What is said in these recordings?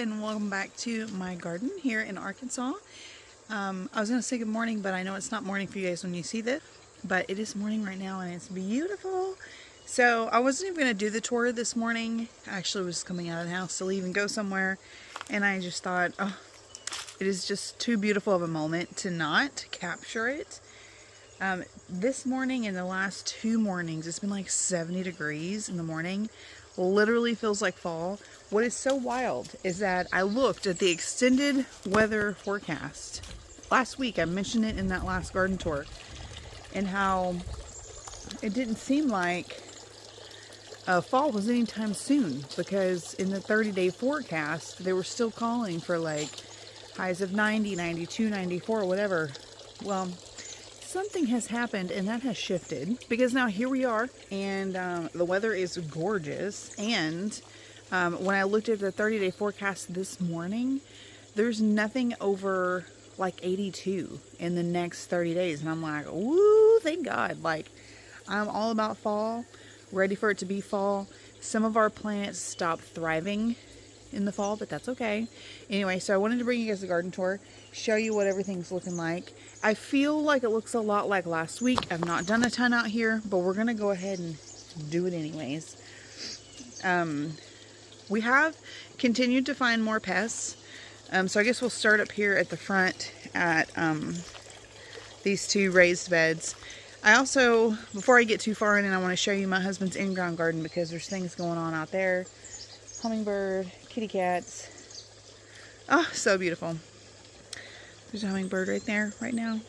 and welcome back to my garden here in Arkansas. I was going to say good morning, but I know it's not morning for you guys when you see this, but it is morning right now and it's beautiful. So I wasn't even going to do the tour this morning. I actually was coming out of the house to leave and go somewhere, and I just thought, oh, it is just too beautiful of a moment to not capture it. This morning and the last 2 mornings, it's been like 70 degrees in the morning. Literally feels like fall. What is so wild is that I looked at the extended weather forecast last week. I mentioned it in that last garden tour, and how it didn't seem like fall was anytime soon, because in the 30-day forecast they were still calling for like highs of 90, 92, 94, whatever. Well, something has happened and that has shifted, because now here we are, and the weather is gorgeous. And when I looked at the 30-day forecast this morning, there's nothing over like 82 in the next 30 days. And I'm like, woo, thank God. Like, I'm all about fall, ready for it to be fall. Some of our plants stop thriving in the fall, but that's okay. Anyway, so I wanted to bring you guys a garden tour, show you what everything's looking like. I feel like it looks a lot like last week. I've not done a ton out here, but we're gonna go ahead and do it anyways. We have continued to find more pests, so I guess we'll start up here at the front at these 2 raised beds. I also, before I get too far in, I want to show you my husband's in-ground garden, because there's things going on out there. Hummingbird, kitty cats. Oh, so beautiful. There's a hummingbird right there, right now.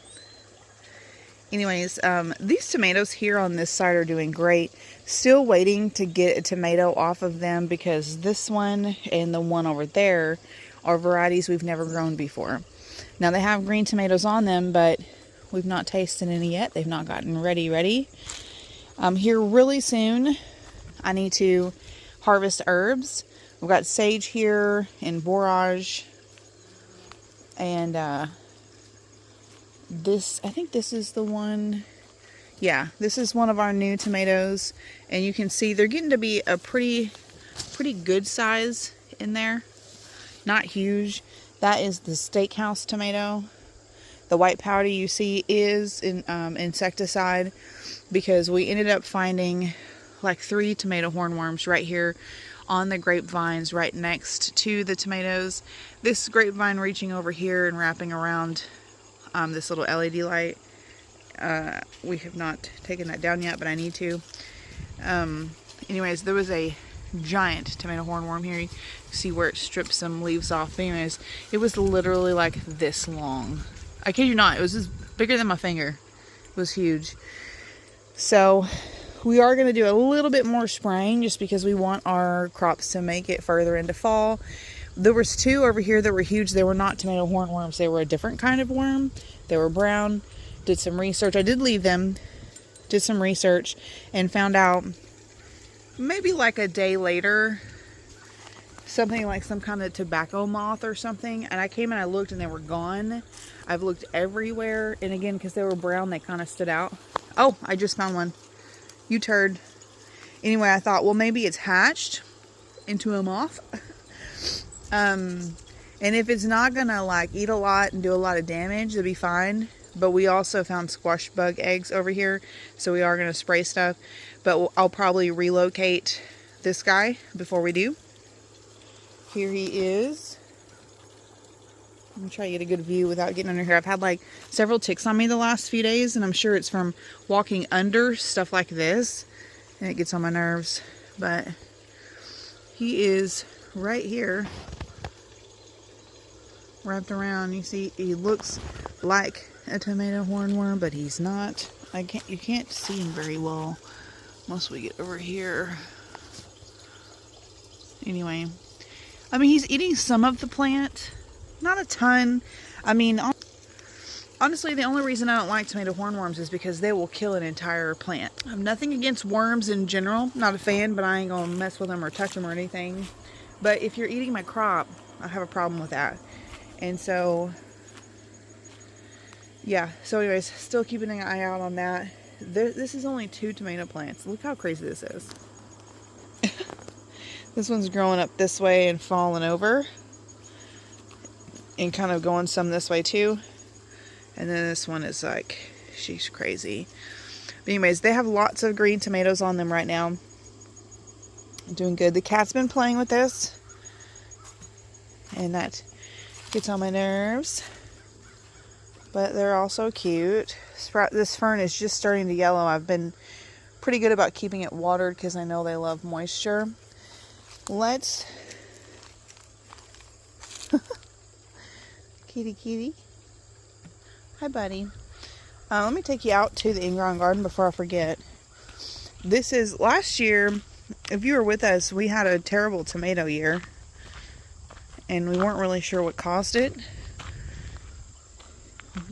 Anyways, these tomatoes here on this side are doing great. Still waiting to get a tomato off of them, because this one and the one over there are varieties we've never grown before. Now they have green tomatoes on them, but we've not tasted any yet. They've not gotten ready. Here really soon, I need to harvest herbs. We've got sage here and borage, and this, I think this is the one. Yeah, this is one of our new tomatoes, and you can see they're getting to be a pretty good size in there. Not huge. That is the steakhouse tomato. The white powder you see is insecticide, because we ended up finding like 3 tomato hornworms right here on the grapevines right next to the tomatoes. This grapevine reaching over here and wrapping around this little LED light. We have not taken that down yet, but I need to. Anyways, there was a giant tomato hornworm here. You see where it stripped some leaves off. But anyways, it was literally like this long. I kid you not, it was just bigger than my finger. It was huge. So we are going to do a little bit more spraying, just because we want our crops to make it further into fall. There was 2 over here that were huge. They were not tomato hornworms. They were a different kind of worm. They were brown. Did some research. I did leave them. Did some research and found out maybe like a day later, something like some kind of tobacco moth or something. And I came and I looked and they were gone. I've looked everywhere. And again, because they were brown, they kind of stood out. Oh, I just found one. You turd. Anyway, I thought, well, maybe it's hatched into a moth. And if it's not gonna like eat a lot and do a lot of damage, it'll be fine. But we also found squash bug eggs over here, so we are gonna spray stuff. But I'll probably relocate this guy before we do. Here he is. I'm gonna try to get a good view without getting under here. I've had like several ticks on me the last few days, and I'm sure it's from walking under stuff like this, and it gets on my nerves. But he is right here, wrapped around. You see, he looks like a tomato hornworm, but he's not. You can't see him very well once we get over here. Anyway, I mean, he's eating some of the plant. Not a ton. I mean, honestly, the only reason I don't like tomato hornworms is because they will kill an entire plant. I have nothing against worms in general. Not a fan, but I ain't gonna mess with them or touch them or anything. But if you're eating my crop, I have a problem with that. And so, yeah. So anyways, still keeping an eye out on that. This is only 2 tomato plants. Look how crazy this is. This one's growing up this way and falling over. and kind of going some this way too. And then this one is like, she's crazy. But anyways, they have lots of green tomatoes on them right now. Doing good. The cat's been playing with this, and that gets on my nerves. But they're also cute. This fern is just starting to yellow. I've been pretty good about keeping it watered because I know they love moisture. Let's... kitty. Hi, buddy. Let me take you out to the in-ground garden before I forget. This is last year. If you were with us, we had a terrible tomato year, and we weren't really sure what caused it.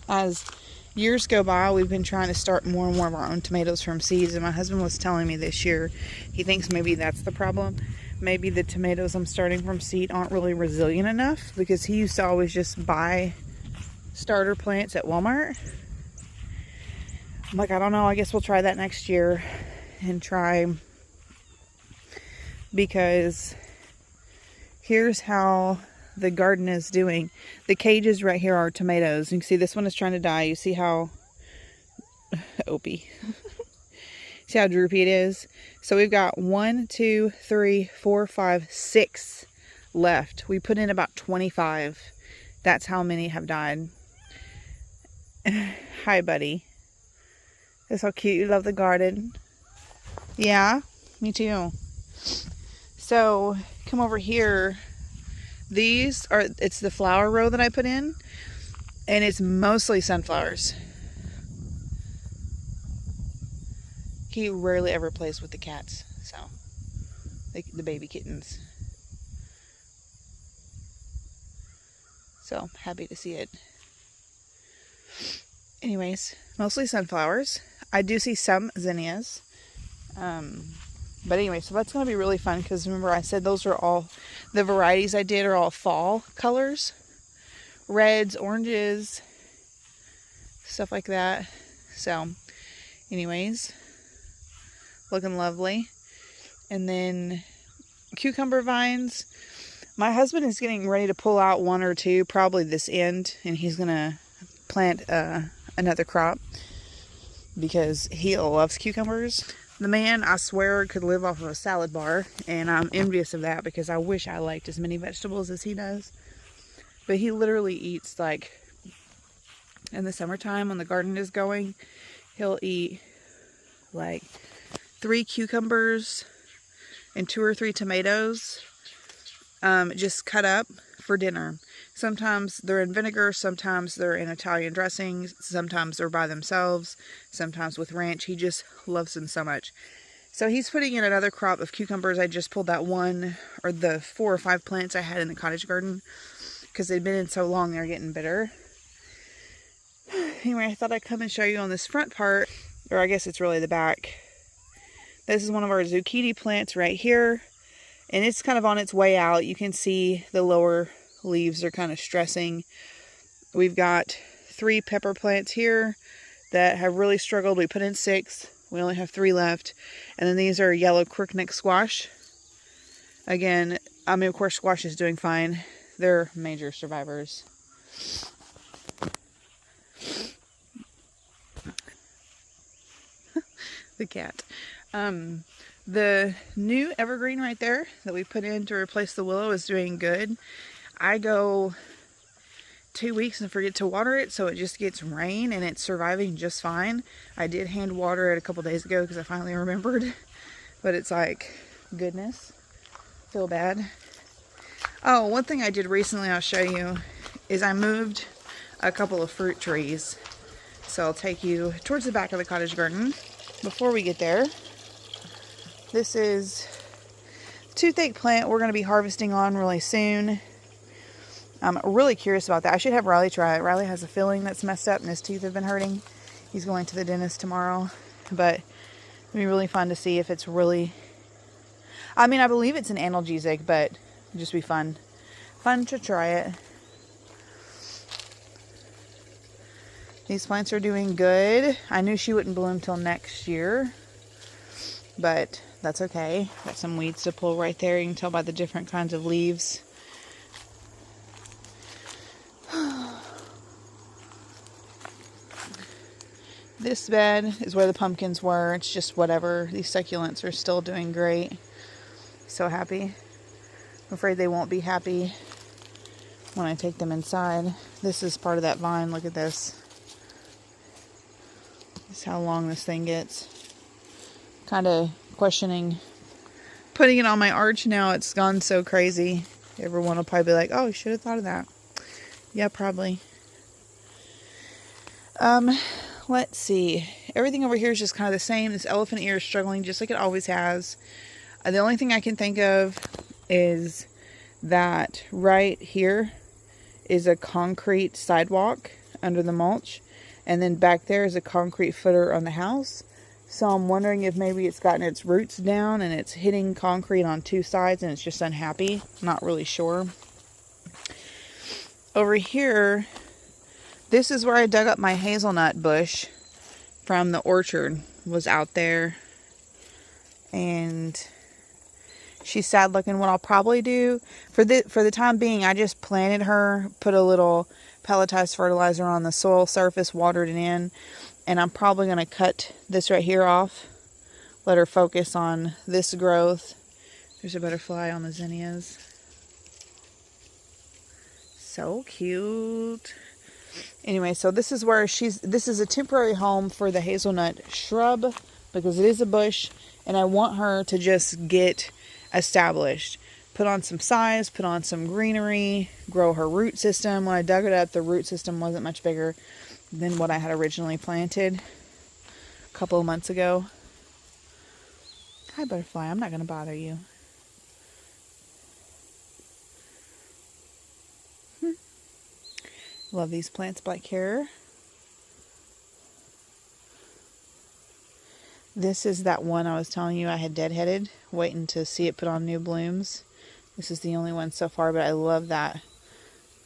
As years go by, we've been trying to start more and more of our own tomatoes from seeds, and my husband was telling me this year he thinks maybe that's the problem. Maybe the tomatoes I'm starting from seed aren't really resilient enough, because he used to always just buy starter plants at Walmart. I'm like, I don't know, I guess we'll try that next year and try, because here's how the garden is doing. The cages right here are tomatoes. You can see this one is trying to die. You see how opie. See how droopy it is? So we've got 1, 2, 3, 4, 5, 6 left. We put in about 25. That's how many have died. Hi, buddy. That's how cute. You love the garden. Yeah, me too. So come over here. These are, it's the flower row that I put in, and it's mostly sunflowers. He rarely ever plays with the cats, so the baby kittens. So happy to see it. Anyways, mostly sunflowers. I do see some zinnias. But anyway, so that's going to be really fun, because remember I said those are all, the varieties I did are all fall colors. Reds, oranges, stuff like that. So anyways, looking lovely. And then cucumber vines. My husband is getting ready to pull out 1 or 2, probably this end, and he's going to plant another crop because he loves cucumbers. The man, I swear, could live off of a salad bar, and I'm envious of that because I wish I liked as many vegetables as he does. But he literally eats, like, in the summertime when the garden is going, he'll eat like 3 cucumbers and 2 or 3 tomatoes, just cut up for dinner. Sometimes they're in vinegar, sometimes they're in Italian dressing, sometimes they're by themselves, sometimes with ranch. He just loves them so much. So he's putting in another crop of cucumbers. I just pulled that 1 or the 4 or 5 plants I had in the cottage garden because they'd been in so long they're getting bitter. Anyway, I thought I'd come and show you on this front part, or I guess it's really the back. This is one of our zucchini plants right here, and it's kind of on its way out. You can see the lower leaves are kind of stressing. We've got 3 pepper plants here that have really struggled. We put in 6. We only have 3 left. And then these are yellow crookneck squash. Again, I mean, of course, squash is doing fine. They're major survivors. The cat. The new evergreen right there that we put in to replace the willow is doing good. I go 2 weeks and forget to water it, so it just gets rain and it's surviving just fine. I did hand water it a couple days ago because I finally remembered, but it's like, goodness, feel bad. Oh, one thing I did recently I'll show you is I moved a couple of fruit trees. So I'll take you towards the back of the cottage garden. Before we get there, this is a toothache plant we're going to be harvesting on really soon. I'm really curious about that. I should have Riley try it. Riley has a filling that's messed up and his teeth have been hurting. He's going to the dentist tomorrow. But it'll be really fun to see if it's really... I mean, I believe it's an analgesic, but it'll just be fun. Fun to try it. These plants are doing good. I knew she wouldn't bloom till next year, but that's okay. Got some weeds to pull right there. You can tell by the different kinds of leaves. This bed is where the pumpkins were. It's just whatever. These succulents are still doing great. So happy. I'm afraid they won't be happy when I take them inside. This is part of that vine. Look at this. This is how long this thing gets. Kind of questioning putting it on my arch now. It's gone so crazy. Everyone will probably be like, oh, you should have thought of that. Yeah, probably. Let's see. Everything over here is just kind of the same. This elephant ear is struggling just like it always has. The only thing I can think of is that right here is a concrete sidewalk under the mulch. And then back there is a concrete footer on the house. So I'm wondering if maybe it's gotten its roots down and it's hitting concrete on two sides and it's just unhappy. Not really sure. Over here, this is where I dug up my hazelnut bush from the orchard. Was out there. And she's sad looking. What I'll probably do for the time being, I just planted her, put a little pelletized fertilizer on the soil surface, watered it in, and I'm probably going to cut this right here off, let her focus on this growth. There's a butterfly on the zinnias. So cute. Anyway, so this is where this is a temporary home for the hazelnut shrub because it is a bush, and I want her to just get established. Put on some size, put on some greenery, grow her root system. When I dug it up, the root system wasn't much bigger than what I had originally planted a couple of months ago. Hi, butterfly. I'm not going to bother you. Love these plants back here. This is that one I was telling you I had deadheaded, waiting to see it put on new blooms. This is the only one so far, but I love that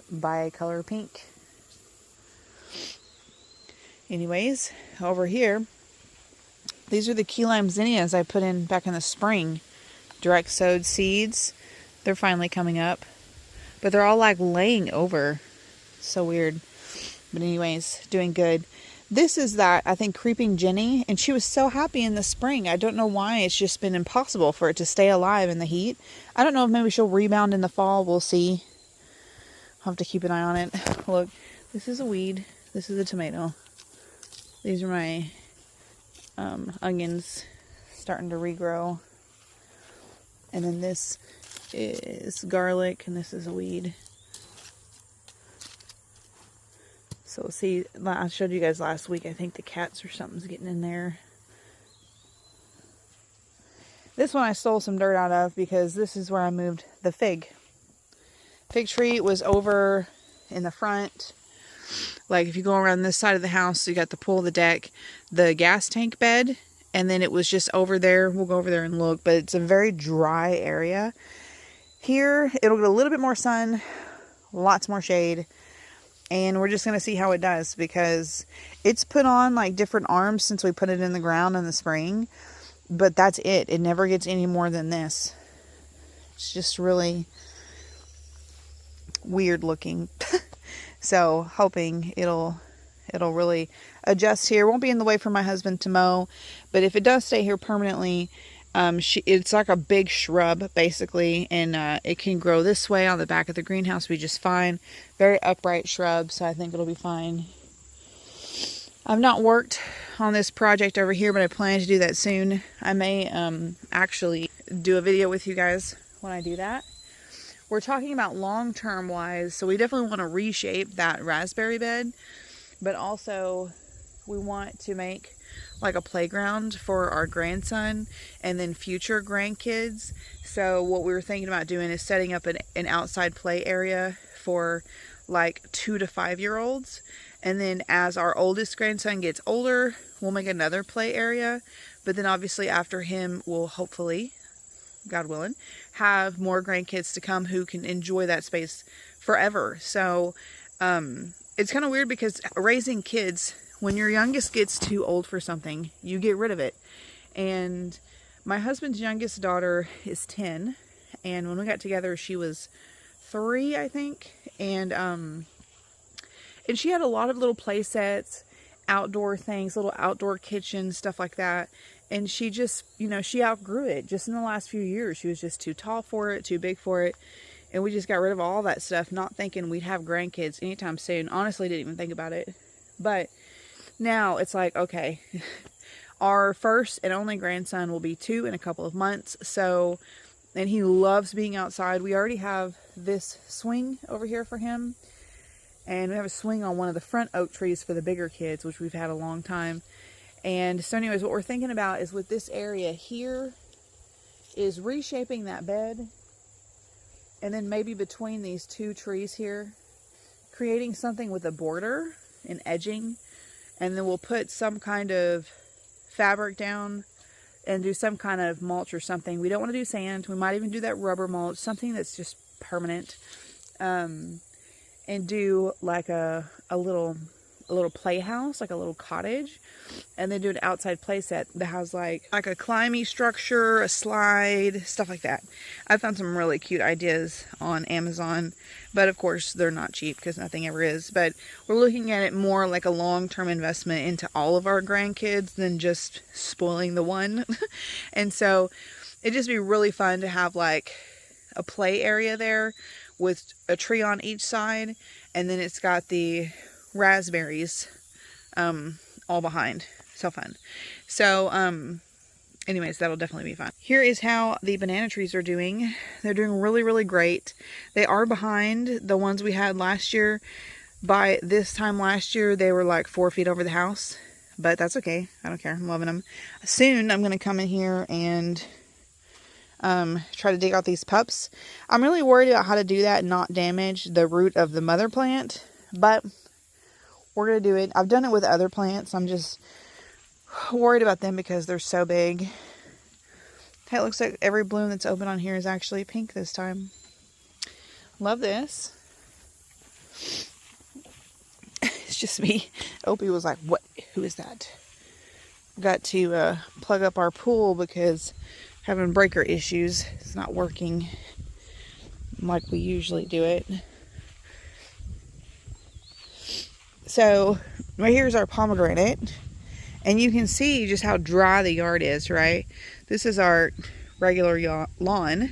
bi-color pink. Anyways, over here, these are the key lime zinnias I put in back in the spring. Direct sowed seeds. They're finally coming up, but they're all like laying over. So weird. But anyways, doing good. This is that, I think, creeping Jenny, and she was so happy in the spring. I don't know why. It's just been impossible for it to stay alive in the heat. I don't know if maybe she'll rebound in the fall. We'll see. I'll have to keep an eye on it. Look, this is a weed. This is a tomato. These are my onions starting to regrow. And then this is garlic, and this is a weed. So see, I showed you guys last week, I think the cats or something's getting in there. This one I stole some dirt out of because this is where I moved the fig. Fig tree was over in the front. Like if you go around this side of the house, you got the pool, the deck, the gas tank bed, and then it was just over there. We'll go over there and look, but it's a very dry area. Here, it'll get a little bit more sun, lots more shade. And we're just going to see how it does because it's put on like different arms since we put it in the ground in the spring. But that's it. It never gets any more than this. It's just really weird looking. So hoping it'll really adjust here. Won't be in the way for my husband to mow. But if it does stay here permanently, it's like a big shrub basically, and it can grow this way on the back of the greenhouse be just fine. Very upright shrub, so I think it'll be fine. I've not worked on this project over here, but I plan to do that soon. I may actually do a video with you guys when I do that. We're talking about long-term wise, so we definitely want to reshape that raspberry bed, but also we want to make like a playground for our grandson and then future grandkids. So what we were thinking about doing is setting up an outside play area for like 2 to 5 year olds. And then as our oldest grandson gets older, we'll make another play area. But then obviously after him, we'll hopefully, God willing, have more grandkids to come who can enjoy that space forever. So it's kind of weird because raising kids, when your youngest gets too old for something, you get rid of it. And my husband's youngest daughter is 10. And when we got together, she was 3, I think. And she had a lot of little play sets. outdoor things, little outdoor kitchens, stuff like that. And she just, you know, she outgrew it just in the last few years. She was just too tall for it, too big for it. And we just got rid of all that stuff, not thinking we'd have grandkids anytime soon. Honestly, didn't even think about it. But now it's like, okay, our first and only grandson will be 2 in a couple of months. So, and he loves being outside. We already have this swing over here for him. And we have a swing on one of the front oak trees for the bigger kids, which we've had a long time. And so anyways, what we're thinking about is with this area here is reshaping that bed. And then maybe between these 2 trees here, creating something with a border and edging. And then we'll put some kind of fabric down and do some kind of mulch or something. We don't want to do sand. We might even do that rubber mulch, something that's just permanent. And do like a little playhouse, like a little cottage, and then do an outside play set that has like a climby structure, a slide, stuff like that. I found some really cute ideas on Amazon, but of course they're not cheap because nothing ever is. But we're looking at it more like a long-term investment into all of our grandkids than just spoiling the one. And so it'd just be really fun to have like a play area there with a tree on each side, and then it's got the raspberries all behind. So fun. So anyways, that'll definitely be fun. Here is how the banana trees are doing. They're doing really, really great. They are behind the ones we had last year. By this time last year, they were like 4 feet over the house, but that's okay. I don't care. I'm loving them. Soon I'm going to come in here and try to dig out these pups. I'm really worried about how to do that and not damage the root of the mother plant, but we're going to do it. I've done it with other plants. I'm just worried about them because they're so big. It looks like every bloom that's open on here is actually pink this time. Love this. It's just me. Opie was like, what? Who is that? Got to plug up our pool because having breaker issues. It's not working like we usually do it. So right here's our pomegranate, and you can see just how dry the yard is, right? This is our regular lawn,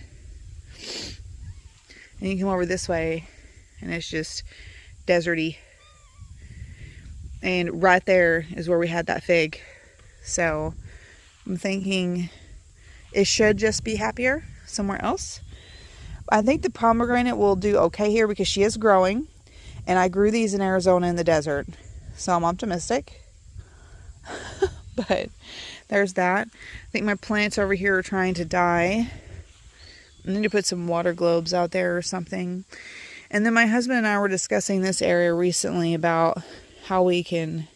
and you come over this way and it's just deserty. And right there is where we had that fig. So I'm thinking it should just be happier somewhere else. I think the pomegranate will do okay here because she is growing. And I grew these in Arizona in the desert. So I'm optimistic. But there's that. I think my plants over here are trying to die. I need to put some water globes out there or something. And then my husband and I were discussing this area recently about how we can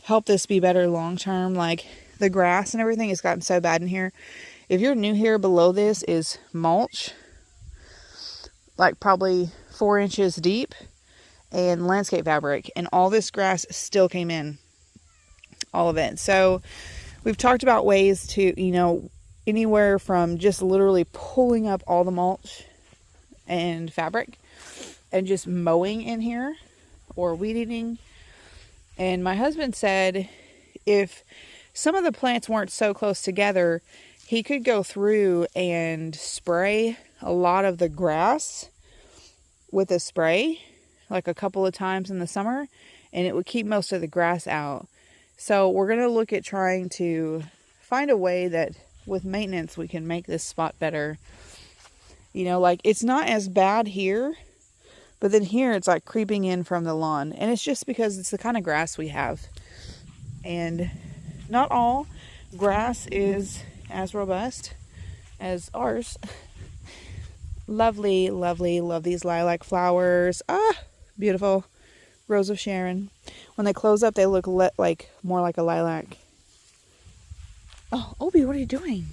help this be better long term. Like the grass and everything has gotten so bad in here. If you're new here, below this is mulch, like probably 4 inches deep, and landscape fabric, and all this grass still came in, all of it. So we've talked about ways to, you know, anywhere from just literally pulling up all the mulch and fabric and just mowing in here or weed eating. And my husband said if some of the plants weren't so close together, he could go through and spray a lot of the grass with a spray, like a couple of times in the summer, and it would keep most of the grass out. So we're going to look at trying to find a way that with maintenance we can make this spot better. You know, like it's not as bad here, but then here it's like creeping in from the lawn, and it's just because it's the kind of grass we have. And not all grass is as robust as ours. Lovely, lovely, love these lilac flowers. Ah, beautiful. Rose of Sharon. When they close up, they look like more like a lilac. Oh, Obi, what are you doing?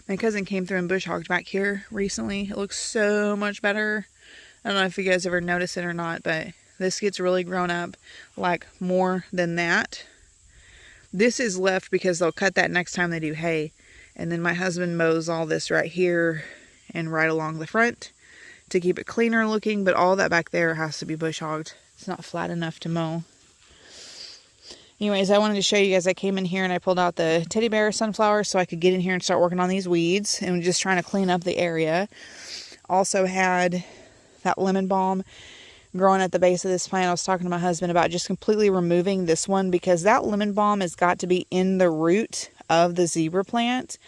My cousin came through and bush hogged back here recently. It looks so much better. I don't know if you guys ever notice it or not, but this gets really grown up, like more than that. This is left because they'll cut that next time they do hay. And then my husband mows all this right here and right along the front to keep it cleaner looking, but all that back there has to be bush hogged. It's not flat enough to mow. Anyways, I wanted to show you guys, I came in here and I pulled out the teddy bear sunflower so I could get in here and start working on these weeds and just trying to clean up the area. Also had that lemon balm growing at the base of this plant. I was talking to my husband about just completely removing this one because that lemon balm has got to be in the root of the zebra plant.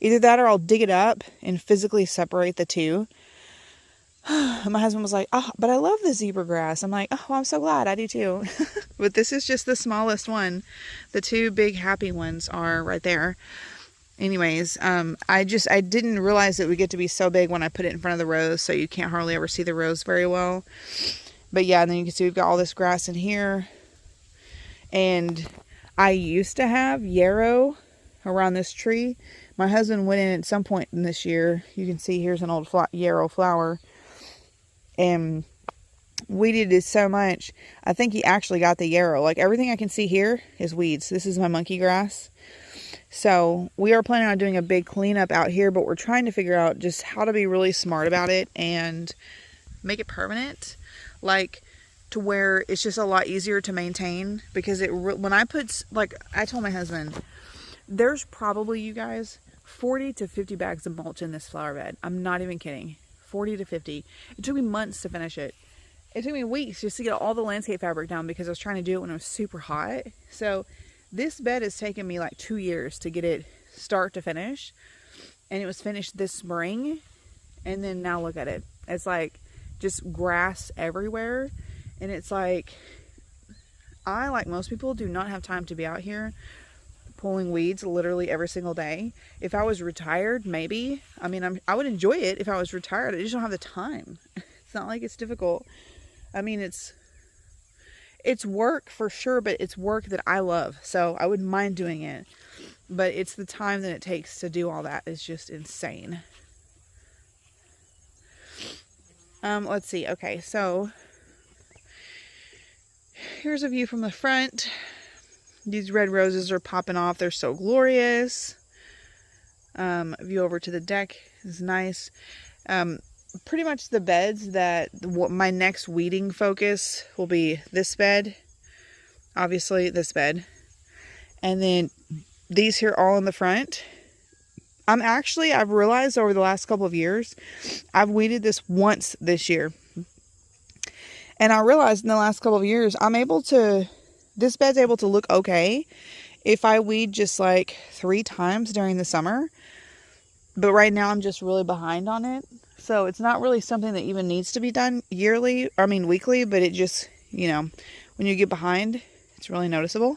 Either that or I'll dig it up and physically separate the two. My husband was like, oh, but I love the zebra grass. I'm like, oh, well, I'm so glad. I do too. But this is just the smallest one. The two big happy ones are right there. Anyways, I didn't realize it would get to be so big when I put it in front of the rose, so you can't hardly ever see the rose very well. But yeah, and then you can see we've got all this grass in here. And I used to have yarrow around this tree. My husband went in at some point in this year. You can see here's an old yarrow flower. And weeded it so much. I think he actually got the yarrow. Like everything I can see here is weeds. This is my monkey grass. So we are planning on doing a big cleanup out here, but we're trying to figure out just how to be really smart about it and make it permanent. Like to where it's just a lot easier to maintain, because when I put, like I told my husband, there's probably, you guys, 40 to 50 bags of mulch in this flower bed. I'm not even kidding. 40 to 50. It took me months to finish it. It took me weeks just to get all the landscape fabric down because I was trying to do it when it was super hot. So this bed has taken me like 2 years to get it start to finish. And it was finished this spring. And then now look at it. It's like just grass everywhere. And it's like, I, like most people, do not have time to be out here pulling weeds literally every single day. If I was retired, maybe. I mean, I would enjoy it if I was retired. I just don't have the time. It's not like it's difficult. I mean, it's work for sure, but it's work that I love. So I wouldn't mind doing it. But it's the time that it takes to do all that is just insane. Let's see. Okay, so here's a view from the front. These red roses are popping off. They're so glorious. View over to the deck is nice. Pretty much the beds that my next weeding focus will be this bed. Obviously this bed. And then these here all in the front. I've realized over the last couple of years, I've weeded this once this year. And I realized in the last couple of years, this bed's able to look okay if I weed just like 3 times during the summer. But right now I'm just really behind on it. So it's not really something that even needs to be done weekly, but it just, when you get behind, it's really noticeable.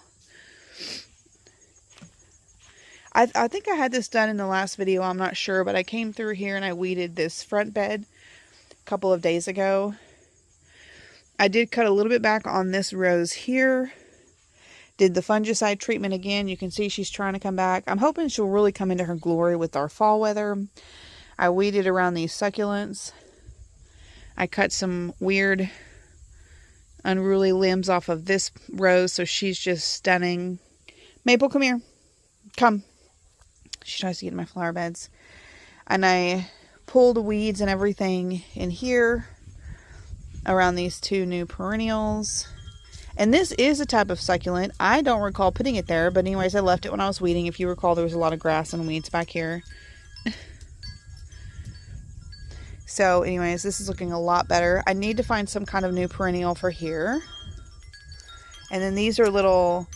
I think I had this done in the last video, I'm not sure, but I came through here and I weeded this front bed a couple of days ago. I did cut a little bit back on this rose here. Did the fungicide treatment again. You can see she's trying to come back. I'm hoping she'll really come into her glory with our fall weather. I weeded around these succulents. I cut some weird unruly limbs off of this rose, so she's just stunning. Maple, come here. Come. She tries to get in my flower beds. And I pulled weeds and everything in here around these 2 new perennials. And this is a type of succulent. I don't recall putting it there, but anyways, I left it when I was weeding. If you recall, there was a lot of grass and weeds back here. So anyways, this is looking a lot better. I need to find some kind of new perennial for here. And then these are little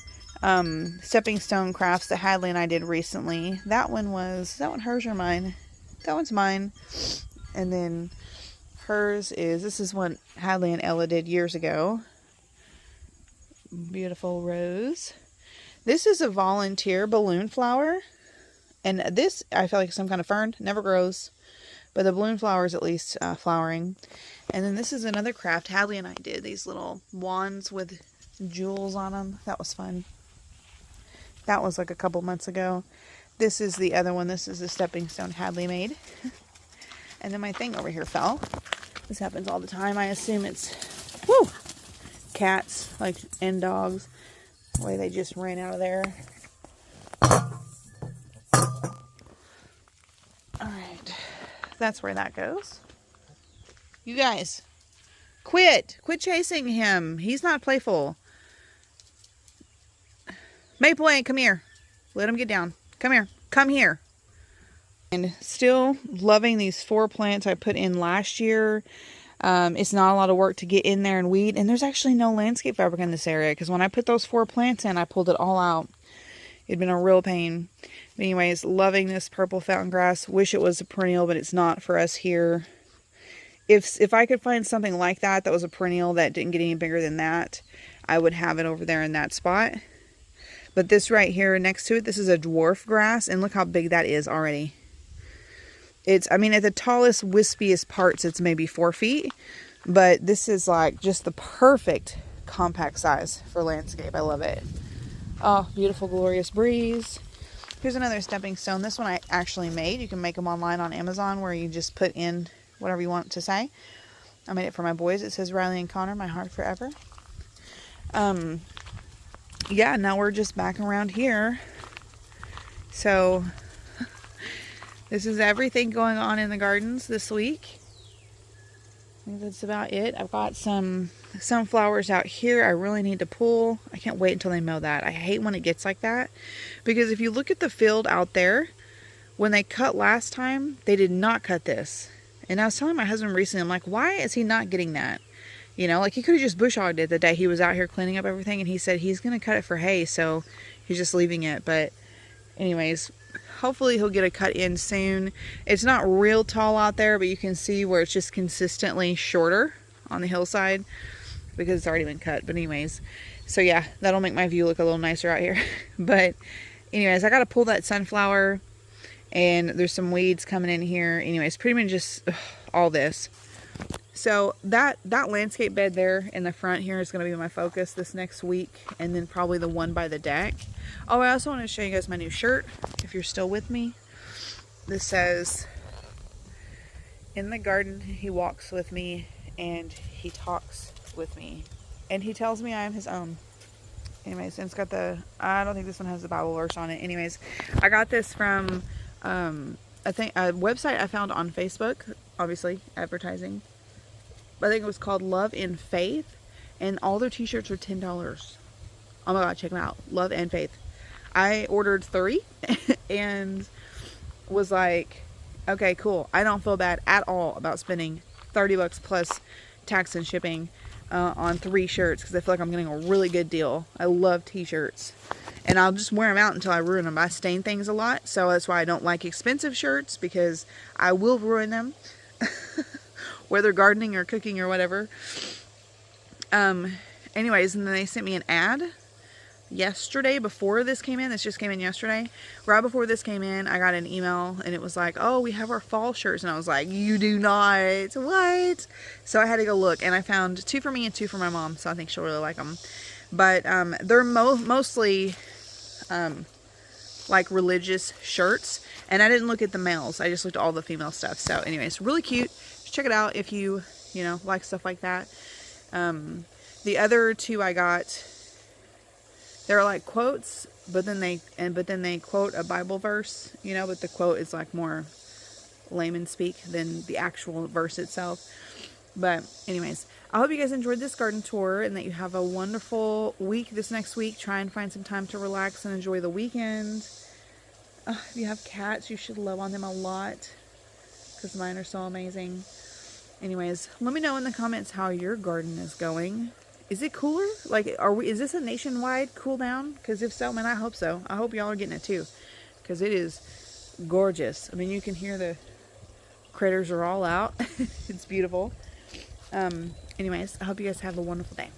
stepping stone crafts that Hadley and I did recently. That one hers or mine? That one's mine. And then hers this is what Hadley and Ella did years ago. Beautiful rose. This is a volunteer balloon flower. And this, I feel like some kind of fern. Never grows. But the balloon flower is at least flowering. And then this is another craft Hadley and I did. These little wands with jewels on them. That was fun. That was like a couple months ago. This is the other one. This is the stepping stone Hadley made. And then my thing over here fell. This happens all the time. I assume it's cats and dogs. The way they just ran out of there. Alright. That's where that goes. You guys, quit chasing him. He's not playful. Maple, come here. Let him get down. Come here. Come here. And still loving these 4 plants I put in last year. It's not a lot of work to get in there and weed. And there's actually no landscape fabric in this area, because when I put those 4 plants in, I pulled it all out. It'd been a real pain. But anyways, loving this purple fountain grass. Wish it was a perennial, but it's not for us here. If I could find something like that was a perennial that didn't get any bigger than that, I would have it over there in that spot. But this right here next to it, this is a dwarf grass, and look how big that is already. I mean, at the tallest, wispiest parts, it's maybe 4 feet. But this is like just the perfect compact size for landscape. I love it. Oh, beautiful, glorious breeze. Here's another stepping stone. This one I actually made. You can make them online on Amazon, where you just put in whatever you want to say. I made it for my boys. It says Riley and Connor, my heart forever. Yeah, now we're just back around here. So this is everything going on in the gardens this week. I think that's about it. I've got some sunflowers out here I really need to pull. I can't wait until they mow that. I hate when it gets like that, because if you look at the field out there, when they cut last time, they did not cut this. And I was telling my husband recently, I'm like, why is he not getting that? You know, like he could have just bush hogged it the day he was out here cleaning up everything, and he said he's going to cut it for hay, so he's just leaving it. But anyways, hopefully he'll get a cut in soon. It's not real tall out there, but you can see where it's just consistently shorter on the hillside because it's already been cut. But anyways, so yeah, that'll make my view look a little nicer out here. But anyways, I got to pull that sunflower, and there's some weeds coming in here. Anyways, pretty much just all this. So that landscape bed there in the front here is going to be my focus this next week, and then probably the one by the deck. Oh, I also want to show you guys my new shirt, if you're still with me. This says, "In the garden he walks with me, and he talks with me, and he tells me I am his own." Anyways, and it's got the, I don't think this one has the Bible verse on it. Anyways, I got this from a website I found on Facebook, obviously advertising. I think it was called Love and Faith, and all their t-shirts are $10. Oh my god, check them out. Love and Faith. I ordered 3 and was like, okay, cool. I don't feel bad at all about spending $30 plus tax and shipping on 3 shirts, because I feel like I'm getting a really good deal. I love t-shirts, and I'll just wear them out until I ruin them. I stain things a lot, so that's why I don't like expensive shirts, because I will ruin them. Whether gardening or cooking or whatever. Anyways, and then they sent me an ad yesterday before this came in. This just came in yesterday. Right before this came in, I got an email, and it was like, oh, we have our fall shirts. And I was like, you do not. What? So I had to go look, and I found 2 for me and 2 for my mom. So I think she'll really like them. But they're mostly like religious shirts. And I didn't look at the males. I just looked at all the female stuff. So anyways, really cute. Check it out if you like stuff like that. The other 2 I got, they're like quotes, but then they quote a Bible verse, but the quote is like more layman speak than the actual verse itself. But anyways, I hope you guys enjoyed this garden tour, and that you have a wonderful week this next week. Try and find some time to relax and enjoy the weekend. If you have cats, you should love on them a lot, because mine are so amazing. Anyways, let me know in the comments how your garden is going. Is it cooler? Like, is this a nationwide cool down? Because if so, man, I hope so. I hope y'all are getting it too, because it is gorgeous. I mean, you can hear the critters are all out. It's beautiful. Anyways, I hope you guys have a wonderful day.